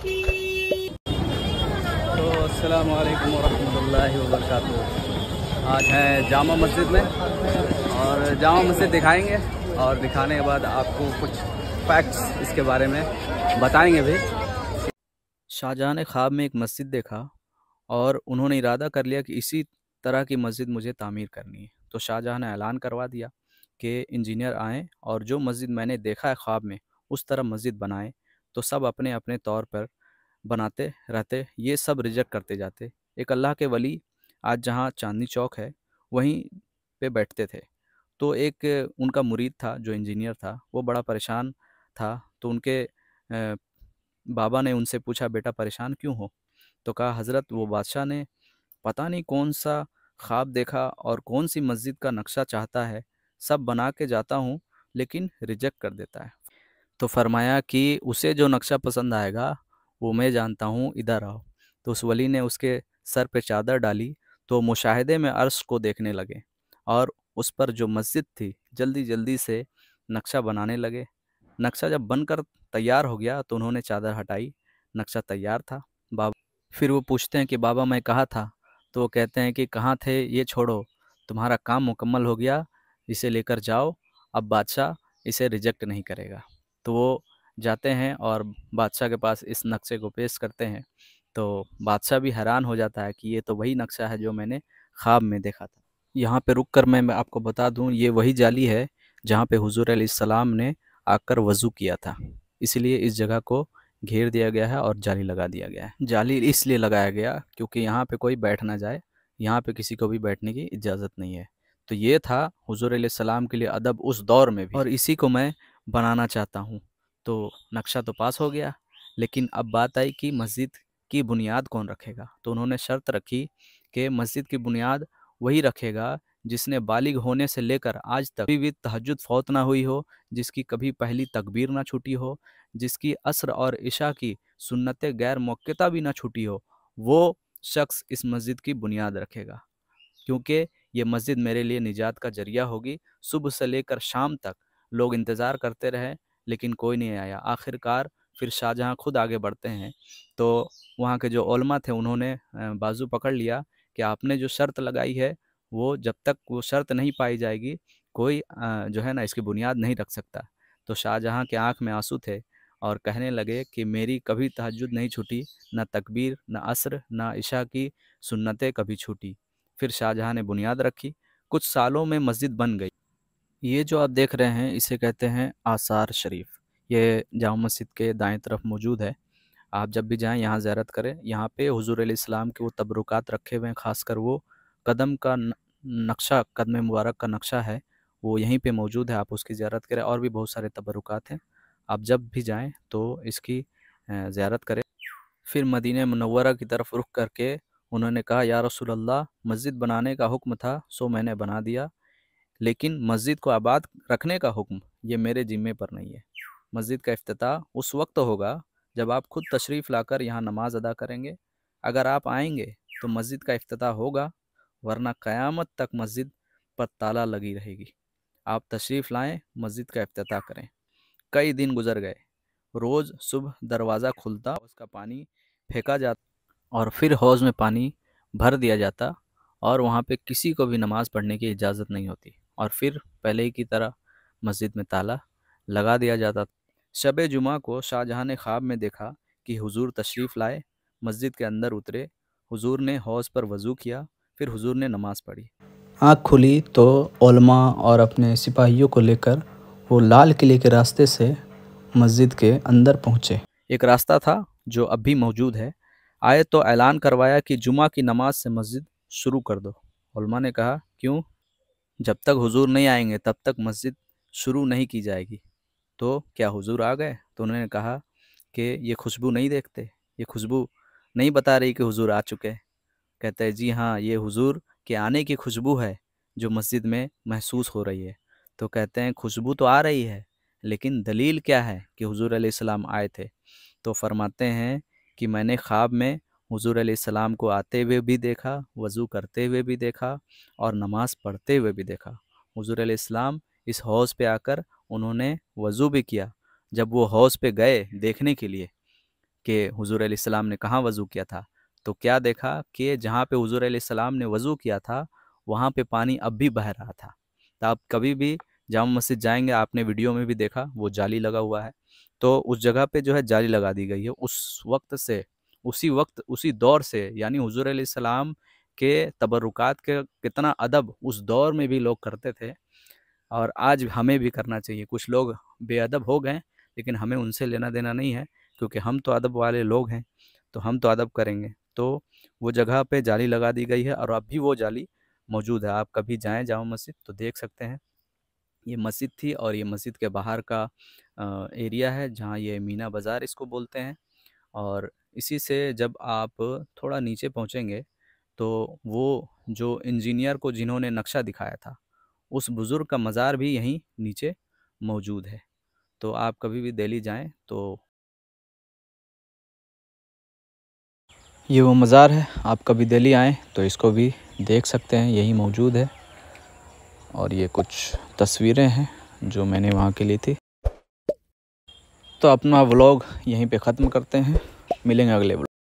तो अस्सलामु अलैकुम वरहमतुल्लाहि वबरकातुहू। आज हैं जामा मस्जिद में और जामा मस्जिद दिखाएंगे और दिखाने के बाद आपको कुछ फैक्ट्स इसके बारे में बताएंगे भी। शाहजहां ने ख्वाब में एक मस्जिद देखा और उन्होंने इरादा कर लिया कि इसी तरह की मस्जिद मुझे तामीर करनी है। तो शाहजहां ने ऐलान करवा दिया कि इंजीनियर आएँ और जो मस्जिद मैंने देखा है ख्वाब में उस तरह मस्जिद बनाएं। तो सब अपने अपने तौर पर बनाते रहते, ये सब रिजेक्ट करते जाते। एक अल्लाह के वली आज जहाँ चांदनी चौक है वहीं पे बैठते थे। तो एक उनका मुरीद था जो इंजीनियर था, वो बड़ा परेशान था। तो उनके बाबा ने उनसे पूछा, बेटा परेशान क्यों हो? तो कहा, हज़रत वो बादशाह ने पता नहीं कौन सा ख्वाब देखा और कौन सी मस्जिद का नक्शा चाहता है, सब बना के जाता हूँ लेकिन रिजेक्ट कर देता है। तो फरमाया कि उसे जो नक्शा पसंद आएगा वो मैं जानता हूँ, इधर आओ। तो उस वली ने उसके सर पे चादर डाली तो मुशाहिदे में अर्श को देखने लगे और उस पर जो मस्जिद थी जल्दी जल्दी से नक्शा बनाने लगे। नक्शा जब बनकर तैयार हो गया तो उन्होंने चादर हटाई, नक्शा तैयार था। बाबा फिर वो पूछते हैं कि बाबा मैं कहाँ था? तो वो कहते हैं कि कहाँ थे ये छोड़ो, तुम्हारा काम मुकम्मल हो गया, इसे लेकर जाओ, अब बादशाह इसे रिजेक्ट नहीं करेगा। तो वो जाते हैं और बादशाह के पास इस नक्शे को पेश करते हैं। तो बादशाह भी हैरान हो जाता है कि ये तो वही नक्शा है जो मैंने ख्वाब में देखा था। यहाँ पे रुक कर मैं आपको बता दूँ, ये वही जाली है जहाँ पे हुजूर अलैहिस्सलाम ने आकर वज़ू किया था। इसलिए इस जगह को घेर दिया गया है और जाली लगा दिया गया है। जाली इसलिए लगाया गया क्योंकि यहाँ पे कोई बैठ ना जाए, यहाँ पे किसी को भी बैठने की इजाज़त नहीं है। तो ये था हुजूर अलैहिस्सलाम के लिए अदब उस दौर में भी, और इसी को मैं बनाना चाहता हूँ। तो नक्शा तो पास हो गया, लेकिन अब बात आई कि मस्जिद की बुनियाद कौन रखेगा। तो उन्होंने शर्त रखी कि मस्जिद की बुनियाद वही रखेगा जिसने बालिग होने से लेकर आज तक कभी भी तहज्जुद फौत ना हुई हो, जिसकी कभी पहली तकबीर ना छूटी हो, जिसकी असर और इशा की सुन्नतें गैर मौक़िता भी ना छूटी हो, वो शख्स इस मस्जिद की बुनियाद रखेगा। क्योंकि ये मस्जिद मेरे लिए निजात का ज़रिया होगी। सुबह से लेकर शाम तक लोग इंतज़ार करते रहे लेकिन कोई नहीं आया। आखिरकार फिर शाहजहाँ खुद आगे बढ़ते हैं। तो वहाँ के जो उलमा थे उन्होंने बाजू पकड़ लिया कि आपने जो शर्त लगाई है वो जब तक वो शर्त नहीं पाई जाएगी कोई जो है ना इसकी बुनियाद नहीं रख सकता। तो शाहजहाँ के आँख में आंसू थे और कहने लगे कि मेरी कभी तहज्जुद नहीं छूटी, न तकबीर, न असर, न इशा की सुन्नतें कभी छूटी। फिर शाहजहाँ ने बुनियाद रखी, कुछ सालों में मस्जिद बन गई। ये जो आप देख रहे हैं इसे कहते हैं आसार शरीफ। ये जामा मस्जिद के दाएं तरफ मौजूद है। आप जब भी जाएं यहाँ ज़ियारत करें। यहाँ पे हुजूर अलैहिस्सलाम के वो तबरुकात रखे हुए हैं, खासकर वो कदम का नक्शा, कदम मुबारक का नक्शा है वो यहीं पे मौजूद है, आप उसकी ज़ियारत करें। और भी बहुत सारे तबरुकात हैं, आप जब भी जाएं तो इसकी ज़ियारत करें। फिर मदीने मुनव्वरा की तरफ रुख करके उन्होंने कहा, या रसूल अल्लाह, मस्जिद बनाने का हुक्म था सो मैंने बना दिया, लेकिन मस्जिद को आबाद रखने का हुक्म ये मेरे ज़िम्मे पर नहीं है। मस्जिद का इफ्तिताह उस वक्त होगा जब आप खुद तशरीफ़ लाकर यहाँ नमाज अदा करेंगे। अगर आप आएंगे तो मस्जिद का इफ्तिताह होगा, वरना क़यामत तक मस्जिद पर ताला लगी रहेगी। आप तशरीफ़ लाएं, मस्जिद का इफ्तिताह करें। कई दिन गुजर गए। रोज़ सुबह दरवाज़ा खुलता, उसका पानी फेंका जाता और फिर हौज़ में पानी भर दिया जाता और वहाँ पे किसी को भी नमाज़ पढ़ने की इजाज़त नहीं होती। और फिर पहले ही की तरह मस्जिद में ताला लगा दिया जाता। शब जुमा को शाहजहाँ ने ख्वाब में देखा कि हुजूर तशरीफ़ लाए, मस्जिद के अंदर उतरे, हुजूर ने हौज़ पर वज़ू किया, फिर हुजूर ने नमाज़ पढ़ी। आँख खुली तो उलमा और अपने सिपाहियों को लेकर वो लाल किले के रास्ते से मस्जिद के अंदर पहुँचे। एक रास्ता था जो अब भी मौजूद है। आए तो ऐलान करवाया कि जुमा की नमाज से मस्जिद शुरू कर दो। उलमा ने कहा, क्यों? जब तक हुजूर नहीं आएंगे तब तक मस्जिद शुरू नहीं की जाएगी। तो क्या हुजूर आ गए? तो उन्होंने कहा कि ये खुशबू नहीं देखते, ये खुशबू नहीं बता रही कि हुजूर आ चुके हैं। कहते हैं, जी हाँ, ये हुजूर के आने की खुशबू है जो मस्जिद में महसूस हो रही है। तो कहते हैं, खुशबू तो आ रही है लेकिन दलील क्या है कि हुजूर अलैहिस्सलाम आए थे? तो फरमाते हैं कि मैंने ख्वाब में हुजूर अलैहिस्सलाम को आते हुए भी देखा, वज़ू करते हुए भी देखा और नमाज़ पढ़ते हुए भी देखा। हुजूर अलैहिस्सलाम इस हौज़ पे आकर उन्होंने वज़ू भी किया। जब वो हौज़ पे गए देखने के लिए कि हुज़ूर अलैहिस्सलाम ने कहाँ वज़ू किया था, तो क्या देखा कि जहाँ पे हुज़ूर अलैहिस्सलाम ने वज़ू किया था वहाँ पे पानी अब भी बह रहा था। तो आप कभी भी जामा मस्जिद जाएंगे, आपने वीडियो में भी देखा वो जाली लगा हुआ है, तो उस जगह पे जो है जाली लगा दी गई है। उस वक्त से, उसी वक्त, उसी दौर से, यानी हुज़ूर अलैहिस्सलाम के तबरुकात के कितना अदब उस दौर में भी लोग करते थे, और आज हमें भी करना चाहिए। कुछ लोग बेअदब हो गए, लेकिन हमें उनसे लेना देना नहीं है, क्योंकि हम तो अदब वाले लोग हैं, तो हम तो अदब करेंगे। तो वो जगह पे जाली लगा दी गई है और अब भी वो जाली मौजूद है। आप कभी जाएं जामा मस्जिद तो देख सकते हैं। ये मस्जिद थी और ये मस्जिद के बाहर का एरिया है, जहाँ ये मीना बाज़ार इसको बोलते हैं। और इसी से जब आप थोड़ा नीचे पहुँचेंगे तो वो जो इंजीनियर को जिन्होंने नक्शा दिखाया था, उस बुज़ुर्ग का मज़ार भी यहीं नीचे मौजूद है। तो आप कभी भी दिल्ली जाएं तो ये वो मज़ार है, आप कभी दिल्ली आएँ तो इसको भी देख सकते हैं, यही मौजूद है। और ये कुछ तस्वीरें हैं जो मैंने वहाँ की ली थी। तो अपना व्लॉग यहीं पे ख़त्म करते हैं, मिलेंगे अगले व्लॉग।